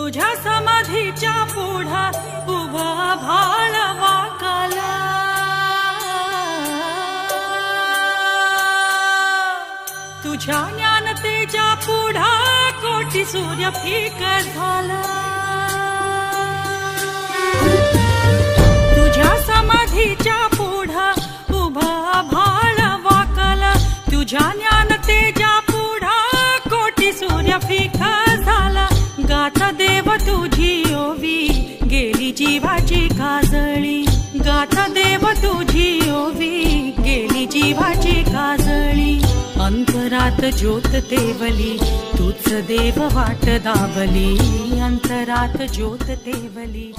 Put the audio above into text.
तुझ्या समाधीच्या पुढा उभा भाळ वाकाला, तुझ्या ज्ञानतेच्या पुढा कोटी सूर्य फिक झाला, तुझ्या समाधीच्या पुढा उभा भाळ वाकाला, तुझ्या ज्ञानतेच्या पुढा कोटी सूर्य फिक झाला। गाथा देव तुझी ओवी गेली जीवाची काजळी, गाथा देव तुझी ओवी गेली जीवाची काजळी। अंतरात ज्योत तेवली तूच देव वाट दावली, अंतरात ज्योत तेवली